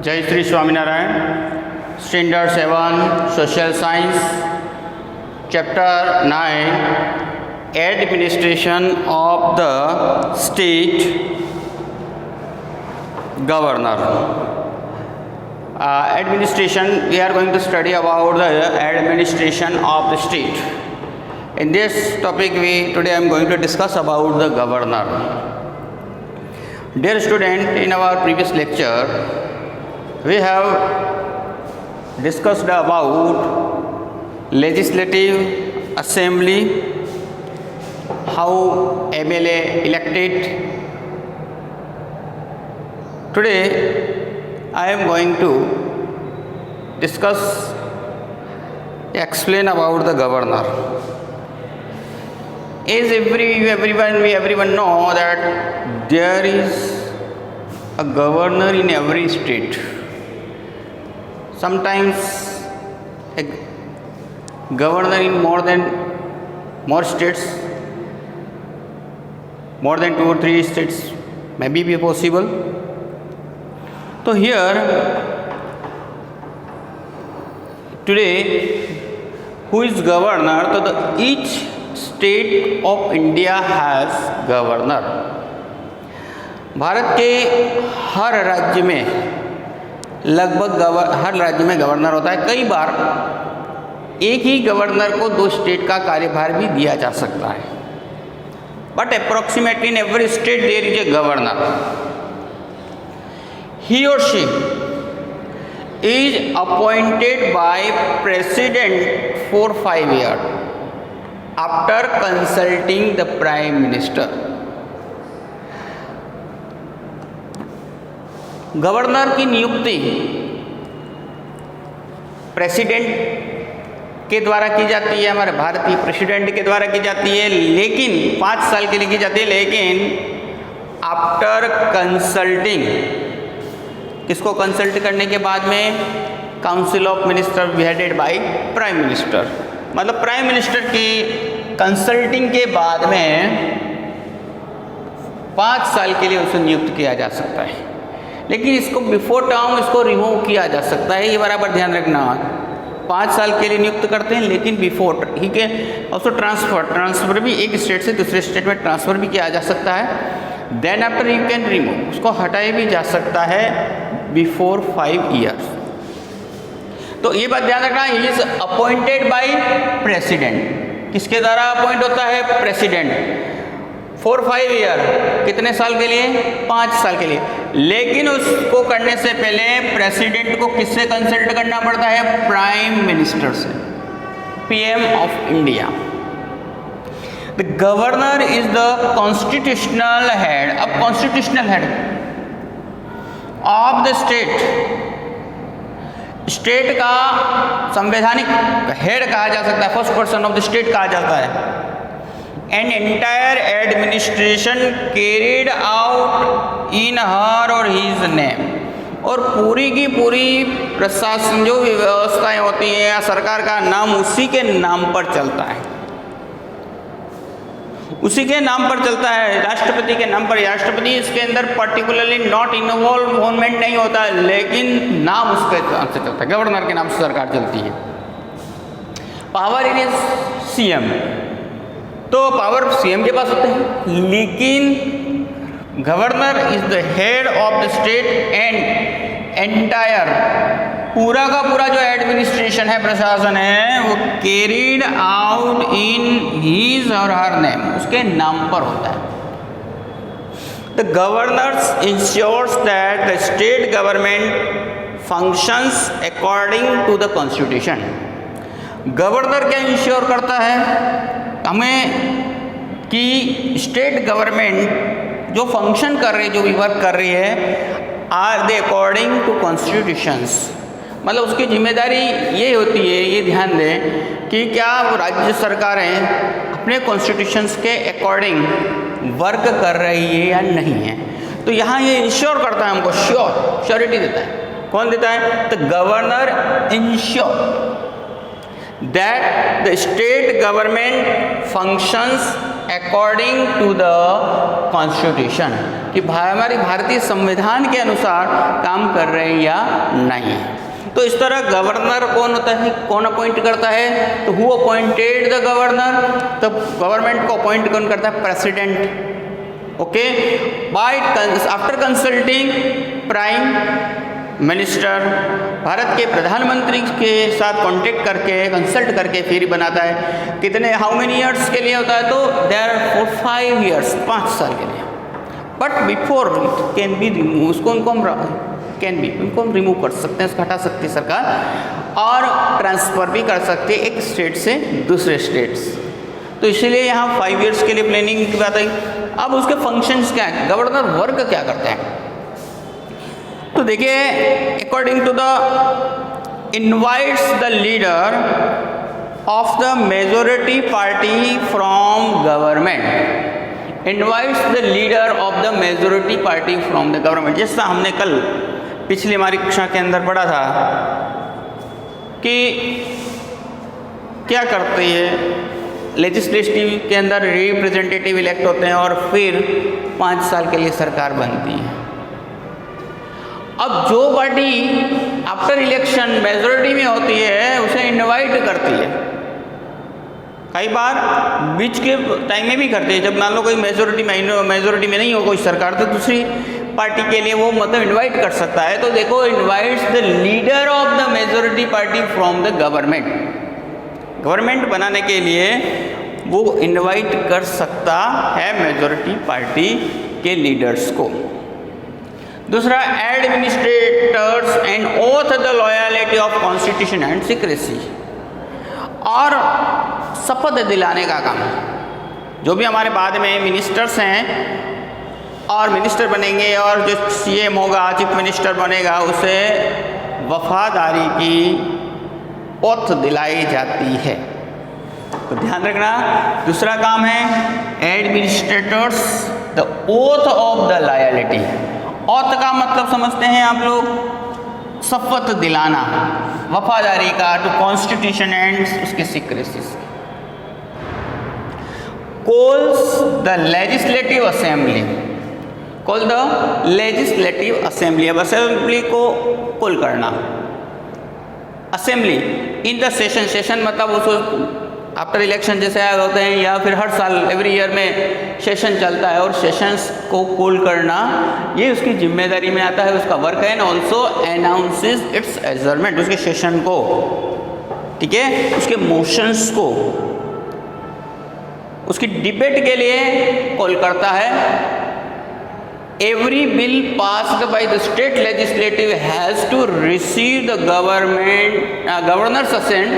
जय Shri Swaminarayan. Standard 7 social science chapter 9 administration of the state governor. Administration, we are going to study about the administration of the state. In this topic today I am going to discuss about the governor. Dear student, in our previous lecture we have discussed about legislative assembly, how MLA elected. Today I am going to explain about the governor. As everyone know that there is a governor in every state. Sometimes a governor in more states, more than 2 or 3 states may be possible. So here today who is governor? So each state of India has governor. Bharat के हर राज्य में लगभग हर राज्य में governor होता है। कई बार एक ही गवर्नर को 2 स्टेट का कार्यभार भी दिया जा सकता है, but approximately in every state there is a governor. He or she is appointed by president for 5 years after consulting the prime minister. Governor की नियुक्ति प्रेसिडेंट के द्वारा की जाती है, हमारे भारतीय प्रेसिडेंट के द्वारा की जाती है, लेकिन 5 साल के लिए की जाती है. लेकिन आफ्टर कंसल्टिंग, किसको कंसल्ट करने के बाद में? Council of minister headed by prime minister. मतलब प्राइम मिनिस्टर की कंसल्टिंग के बाद में 5 साल के लिए उसे नियुक्त किया जा सकता है. लेकिन इसको बिफोर टर्म इसको रिमूव किया जा सकता है, ये बराबर ध्यान रखना. 5 साल के लिए नियुक्त करते हैं, लेकिन बिफोर ही के ऑल्सो ट्रांसफर भी एक स्टेट से दूसरे स्टेट में ट्रांसफ़र भी किया जा सकता है. Then after you can remove, उसको हटाया भी जा सकता है बिफोर 5 years. तो ये बात ध्यान रखना, he is appointed by president. किसके द्वारा अपॉइंट होता है? प्रेसिडेंट. फॉर 5 years, कितने साल के लिए? 5 साल के लिए. लेकिन उसको करने से पहले प्रेसिडेंट को किससे कंसल्ट करना पड़ता है? प्राइम मिनिस्टर से, PM of India. The governor is the constitutional head of the state. State का संवैधानिक हेड कहा जा सकता है, first person of the state कहा जाता है. And entire administration carried out in her or his name. और पूरी की पूरी प्रशासन, जो भी व्यवस्थाएं होती हैं या सरकार का नाम उसी के नाम पर चलता है, उसी के नाम पर चलता है, राष्ट्रपति के नाम पर. राष्ट्रपति इसके अंदर पर्टिकुलरली नॉट इन्वॉल्वमेंट नहीं होता है, लेकिन नाम उसके नाम से चलता है. गवर्नर के नाम से सरकार चलती है. पावर इन इज सीएम, तो पावर सीएम के पास होते हैं, लेकिन governor is the head of the state and entire, पूरा का पूरा जो एडमिनिस्ट्रेशन है, प्रशासन है, वो कैरिड आउट इन हिज और हर नेम, उसके नाम पर होता है. The governors ensures that the state government functions according to the constitution. Governor क्या इंश्योर करता है हमें कि स्टेट गवर्नमेंट जो फंक्शन कर रही है, जो भी वर्क कर रही है, are they according to constitutions. मतलब उसकी जिम्मेदारी ये होती है, ये ध्यान दें कि क्या राज्य सरकारें अपने कॉन्स्टिट्यूशंस के अकॉर्डिंग वर्क कर रही है या नहीं है. तो यहाँ ये इंश्योर करता है हमको, श्योरिटी देता है. कौन देता है? The governor ensure that the state government functions according to the constitution, कि हमारी भारतीय संविधान के अनुसार काम कर रहे हैं या नहीं। तो इस तरह गवर्नर कौन होता है, कौन अपॉइंट करता है, तो हु अपॉइंटेड द गवर्नर, तो गवर्नमेंट को अपॉइंट कौन करता है, president. Okay, by after consulting prime minister, Bharat के प्रधानमंत्री के साथ कांटेक्ट करके कंसल्ट करके फिर बनाता है। कितने, हाउ मेनी ईयर्स के लिए होता है, तो देयर फॉर 5 ईयर्स, 5 साल के लिए। But before it can be remove, उसको उनको हम रिमूव कर सकते हैं, उसको हटा सकती है सरकार, और ट्रांसफ़र भी कर सकती है एक स्टेट से दूसरे स्टेट्स। तो इसीलिए यहाँ 5 ईयर्स के लिए प्लानिंग की बात आई। अब उसके फंक्शंस क्या है, गवर्नर वर्क क्या करते हैं, तो देखिए according to the invites the leader of the majority party from government, invites the leader of the majority party from the government. जैसा हमने कल पिछली हमारी कक्षा के अंदर पढ़ा था कि क्या करती है, लेजिस्लेटिव के अंदर रिप्रेजेंटेटिव इलेक्ट होते हैं और फिर 5 साल के लिए सरकार बनती है। अब जो पार्टी आफ्टर इलेक्शन मेजॉरिटी में होती है उसे इनवाइट करती है, कई बार बीच के टाइम में भी करते हैं, जब मान लो कोई मेजॉरिटी में नहीं हो कोई सरकार, तो दूसरी पार्टी के लिए वो मतलब इनवाइट कर सकता है। तो देखो, invites the leader of the majority party from the government, government बनाने के लिए वो इनवाइट कर सकता है मेजॉरिटी पार्टी के लीडर्स को। दूसरा, administrators and oath the loyalty of constitution and secrecy, और शपथ दिलाने का काम। जो भी हमारे बाद में मिनिस्टर्स हैं और मिनिस्टर बनेंगे, और जो सीएम होगा, चीफ मिनिस्टर बनेगा, उसे वफादारी की ओथ दिलाई जाती है। तो ध्यान रखना, दूसरा काम है administrators the oath of the loyalty. Oath का मतलब समझते हैं आप लोग, शपथ दिलाना वफादारी का, टू कॉन्स्टिट्यूशन एंड उसके secrecy. Calls the legislative assembly, call the legislative assembly. अब असेंबली को कॉल करना, assembly in the session, session मतलब उसको आफ्टर इलेक्शन जैसे होते हैं, या फिर हर साल एवरी ईयर में सेशन चलता है, और सेशंस को कॉल करना ये उसकी जिम्मेदारी में आता है, उसका वर्क है। And also announces it's adjournment, उसके सेशन को, ठीक है, उसके मोशंस को, उसकी डिबेट के लिए कॉल करता है। Every bill passed by the state legislative has to receive the governor's assent,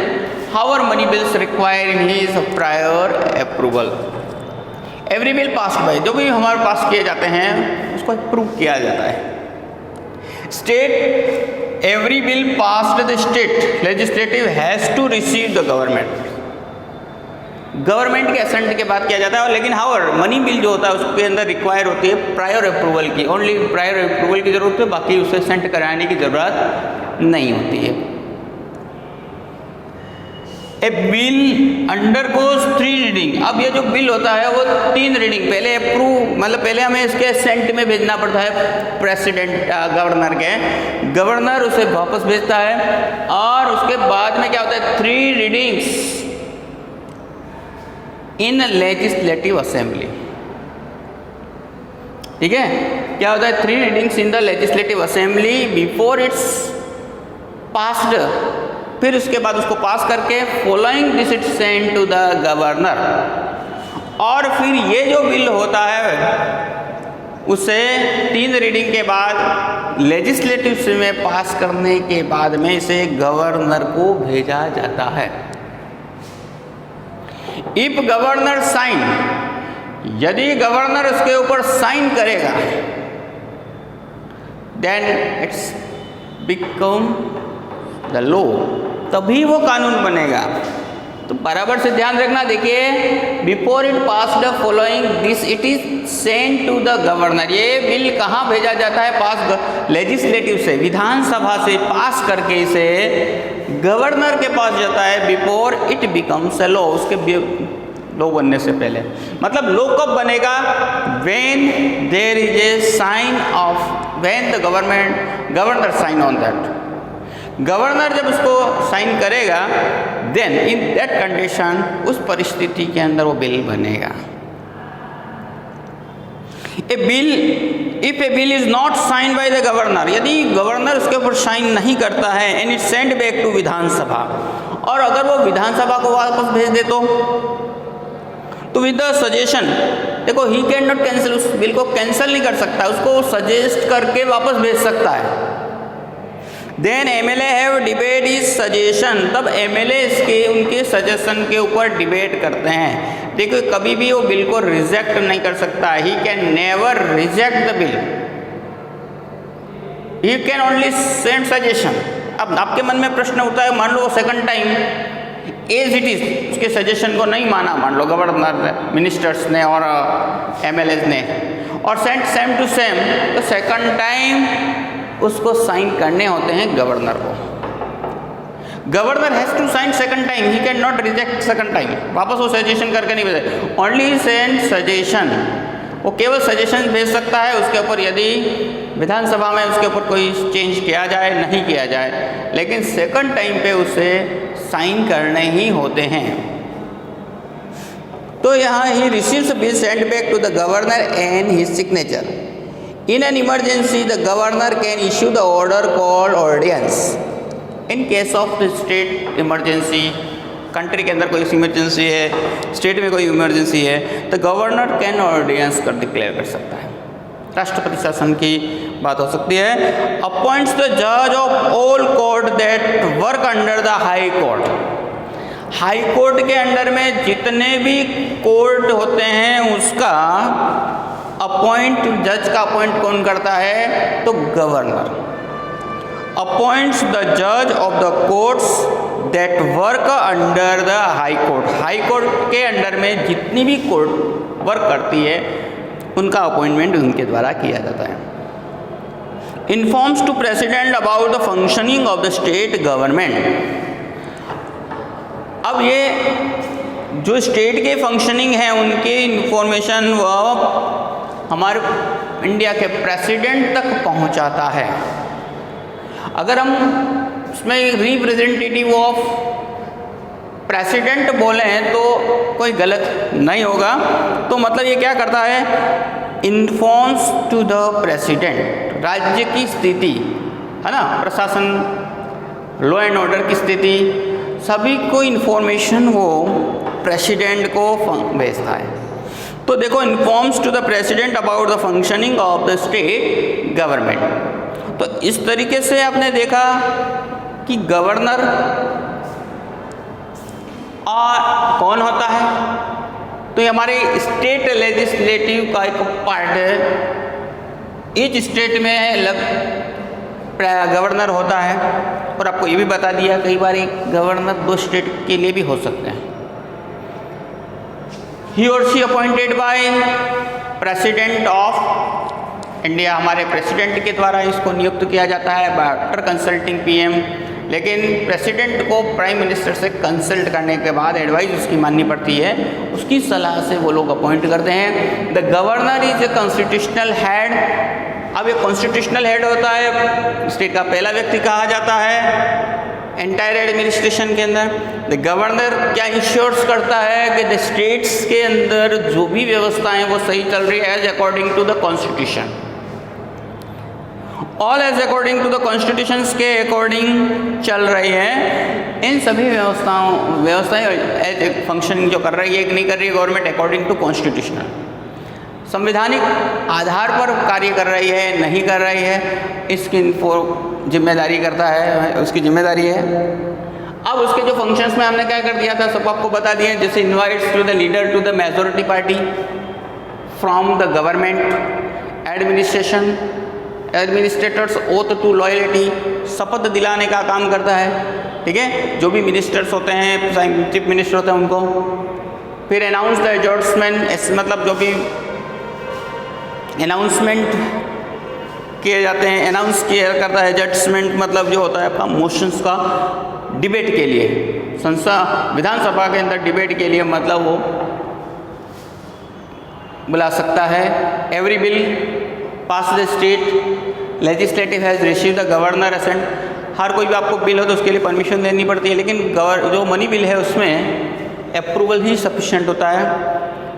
however many bills require in his prior approval। Every bill passed by, जो भी हमारे पास किए जाते हैं उसको अप्रूव किया जाता है। State, every bill passed the state legislative has to receive the government, government के असेंट के बाद किया जाता है। लेकिन हाउर मनी बिल जो होता है उसके अंदर रिक्वायर होती है प्रायर अप्रूवल की, ओनली प्रायर अप्रूवल की ज़रूरत है, बाकी उसे सेंट कराने की ज़रूरत नहीं होती है। ए बिल अंडरगोज 3 रीडिंग, अब ये जो बिल होता है वो 3 रीडिंग, पहले अप्रूव मतलब पहले हमें इसके सेंट में भेजना पड़ता है प्रेसिडेंट गवर्नर के, गवर्नर उसे वापस भेजता है, और उसके बाद में क्या होता है 3 रीडिंग्स इन लेजिस्लेटिव असेंबली। ठीक है, क्या होता है 3 readings in the legislative assembly before it's passed, फिर उसके बाद उसको पास करके following this it send to the governor, और फिर ये जो बिल होता है उसे 3 रीडिंग के बाद लेजिस्लेटिव में पास करने के बाद में इसे गवर्नर को भेजा जाता है। इफ गवर्नर साइन, यदि गवर्नर उसके ऊपर साइन करेगा, then it's become the law, तभी वो कानून बनेगा। तो बराबर से ध्यान रखना, देखिए before it pass the following this it is sent to the governor, ये बिल कहाँ भेजा जाता है, पास लेजिस्लेटिव से, विधानसभा से पास करके इसे गवर्नर के पास जाता है, before it becomes a law, उसके लॉ बनने से पहले। मतलब लॉ कब बनेगा? When there is a sign off, when the governor sign on that. Governor जब उसको साइन करेगा, देन इन दैट कंडीशन, उस परिस्थिति के अंदर वो बिल बनेगा। A bill, if a bill is not sign by the governor, यदि गवर्नर उसके ऊपर साइन नहीं करता है, and it send back to Vidhan Sabha, और अगर वो विधानसभा को वापस भेज दे तो विद द सजेशन, देखो ही कैन नॉट कैंसिल, उस बिल को कैंसिल नहीं कर सकता, उसको सजेस्ट करके वापस भेज सकता है। देन MLA have debate is suggestion, तब एमएलए इसके उनके सजेशन के ऊपर डिबेट करते हैं। देखो कभी भी वो बिल को रिजेक्ट नहीं कर सकता, he can never reject the bill, he can only send suggestion. अब आपके मन में प्रश्न उठता है, मान लो second time as it is उसके सजेशन को नहीं माना, मान लो गवर्नर, मिनिस्टर्स ने और एमएलएज ने, और सेंड सेम टू सेम, तो सेकंड टाइम उसको साइन करने होते हैं गवर्नर को। Governor has to sign second time, he can not reject second time, वापस वो सजेशन करके नहीं भेजे, ओनली सेंड सजेशन, वो केवल सजेशन भेज सकता है उसके ऊपर, यदि विधानसभा में उसके ऊपर कोई चेंज किया जाए नहीं किया जाए, लेकिन सेकंड टाइम पे उसे साइन करने ही होते हैं। तो यहाँ ही receives bill send back to the governor and his signature. In an emergency, the governor can issue the order called ordinance. In case of the state emergency, country के अंदर कोई इमरजेंसी है, स्टेट में कोई इमरजेंसी है, तो governor can ordinance कर declare कर सकता है, राष्ट्रपति शासन की बात हो सकती है। अपॉइंट्स द जज of all court that work under the high court, high court के अंडर में जितने भी कोर्ट होते हैं उसका अपॉइंट, जज का अपॉइंट कौन करता है? तो गवर्नर। अपॉइंट्स द जज of the courts that work under the high court, high court के अंडर में जितनी भी कोर्ट वर्क करती है उनका अपॉइंटमेंट उनके द्वारा किया जाता है। Informs to president about the functioning of the state government. अब ये जो स्टेट के फंक्शनिंग है उनके इंफॉर्मेशन वह हमारे इंडिया के प्रेसिडेंट तक पहुंचाता है। अगर हम उसमें रिप्रेजेंटेटिव ऑफ प्रेसिडेंट बोले हैं तो कोई गलत नहीं होगा। तो मतलब ये क्या करता है? इन्फॉर्म्स टू द प्रेसिडेंट, राज्य की स्थिति है ना, प्रशासन, लॉ एंड ऑर्डर की स्थिति, सभी को इन्फॉर्मेशन वो प्रेसिडेंट को भेजता है। तो देखो, informs to the president about the functioning of the state government. तो इस तरीके से आपने देखा कि गवर्नर कौन होता है, तो ये हमारे स्टेट लेजिस्लेटिव का एक पार्ट है। ईच स्टेट में गवर्नर होता है, और आपको ये भी बता दिया कई बार एक गवर्नर 2 स्टेट के लिए भी हो सकते हैं। ही और she appointed by president of India, हमारे प्रेसिडेंट के द्वारा इसको नियुक्त किया जाता है आफ्टर कंसल्टिंग पीएम। लेकिन प्रेसिडेंट को प्राइम मिनिस्टर से कंसल्ट करने के बाद एडवाइस उसकी माननी पड़ती है, उसकी सलाह से वो लोग अपॉइंट करते हैं। The governor is a constitutional head. अब ये कॉन्स्टिट्यूशनल हेड होता है, स्टेट का पहला व्यक्ति कहा जाता है एंटायर एडमिनिस्ट्रेशन के अंदर। द गवर्नर क्या इंश्योर्स करता है कि द स्टेट्स के अंदर जो भी व्यवस्थाएं वो सही चल रही है as according to the constitution, all as according to the constitution के अकॉर्डिंग चल रही है। इन सभी व्यवस्थाएं एज फंक्शनिंग जो कर रही है कि नहीं कर रही है गवर्नमेंट अकॉर्डिंग टू कॉन्स्टिट्यूशनल, संवैधानिक आधार पर कार्य कर रही है नहीं कर रही है, इसकी जिम्मेदारी करता है, उसकी जिम्मेदारी है। अब उसके जो फंक्शंस में हमने क्या कर दिया था सब आपको बता दिए, जैसे invites to the leader to the majority party from the government, administration administrators oath to loyalty, शपथ दिलाने का काम करता है, ठीक है, जो भी मिनिस्टर्स होते हैं, चीफ मिनिस्टर होते हैं उनको। फिर अनाउंस द एडजर्ट्समेंट, मतलब जो भी अनाउंसमेंट किए जाते हैं, अनाउंस किया करता है। जजमेंट मतलब जो होता है आपका मोशंस का डिबेट के लिए, संसद विधानसभा के अंदर डिबेट के लिए, मतलब वो बुला सकता है। Every bill pass the state legislative has receive the governor assent. हर कोई भी आपको बिल हो तो उसके लिए परमिशन देनी पड़ती है, लेकिन जो मनी बिल है उसमें अप्रूवल ही सफिशिएंट होता है।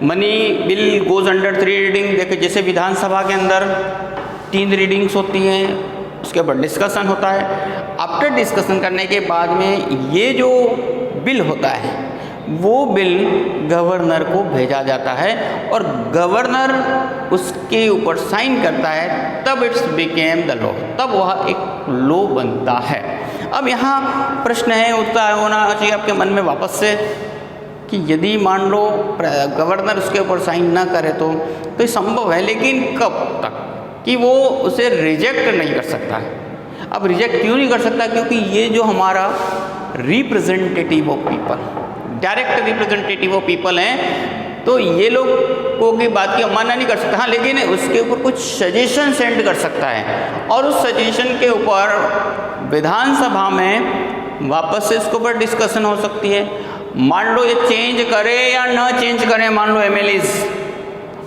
Money bill goes under 3 reading. देखिए जैसे विधानसभा के अंदर 3 रीडिंग्स होती हैं, उसके ऊपर डिस्कशन होता है। आफ्टर डिस्कशन करने के बाद में ये जो बिल होता है वो बिल गवर्नर को भेजा जाता है और गवर्नर उसके ऊपर साइन करता है, तब इट्स बिकेम द लॉ, तब वह एक लॉ बनता है। अब यहाँ प्रश्न है, उत्तर होना चाहिए आपके मन में वापस से कि यदि मान लो गवर्नर उसके ऊपर साइन ना करे तो ये संभव है, लेकिन कब तक कि वो उसे रिजेक्ट नहीं कर सकता है। अब रिजेक्ट क्यों नहीं कर सकता? क्योंकि ये जो हमारा representative of people, direct representative of people हैं, तो ये लोग को की बात की अवमानना नहीं कर सकता। हाँ, लेकिन उसके ऊपर कुछ सजेशन सेंड कर सकता है और उस सजेशन के ऊपर विधानसभा में वापस से इसके ऊपर डिस्कशन हो सकती है। मान लो ये चेंज करे या ना चेंज करें, मान लो एमएलएज,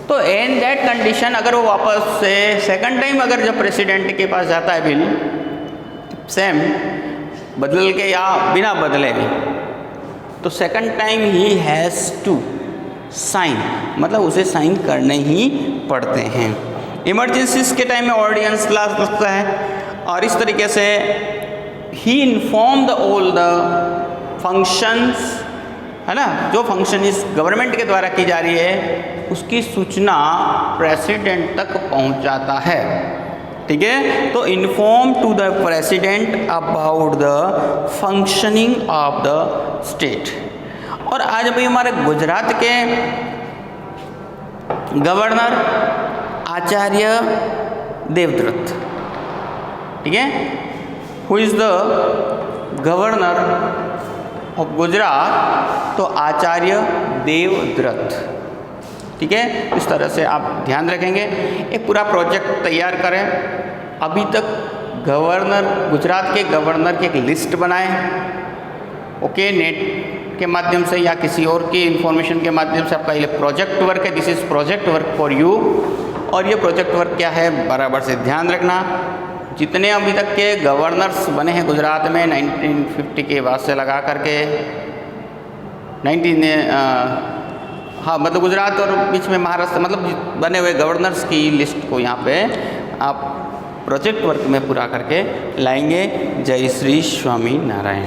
तो इन दैट कंडीशन अगर वो वापस से सेकंड टाइम अगर जब प्रेसिडेंट के पास जाता है बिल सेम बदल के या बिना बदले भी, तो second time he has to sign, मतलब उसे साइन करने ही पड़ते हैं। इमरजेंसीज के टाइम में ऑर्डिनेंस ला सकता है और इस तरीके से ही inform the all the functions, है ना, जो फंक्शन इस गवर्नमेंट के द्वारा की जा रही है उसकी सूचना प्रेसिडेंट तक पहुंचाता है। ठीक है, तो inform to the president about the functioning of the state. और आज अभी हमारे गुजरात के गवर्नर आचार्य देवव्रत, ठीक है, who is the governor of Gujarat, तो आचार्य देवव्रत। ठीक है, इस तरह से आप ध्यान रखेंगे। एक पूरा प्रोजेक्ट तैयार करें। अभी तक गवर्नर, गुजरात के गवर्नर की एक लिस्ट बनाएं, ओके, नेट के माध्यम से या किसी और की इंफॉर्मेशन के माध्यम से। आपका ये प्रोजेक्ट वर्क है, this is project work for you. और ये प्रोजेक्ट वर्क क्या है, बराबर से ध्यान रखना। जितने अभी तक के गवर्नर्स बने हैं गुजरात में 1950 के बाद से लगा करके 19 मतलब गुजरात और बीच में महाराष्ट्र, मतलब बने हुए गवर्नर्स की लिस्ट को यहाँ पे आप प्रोजेक्ट वर्क में पूरा करके लाएंगे। जय श्री स्वामी नारायण।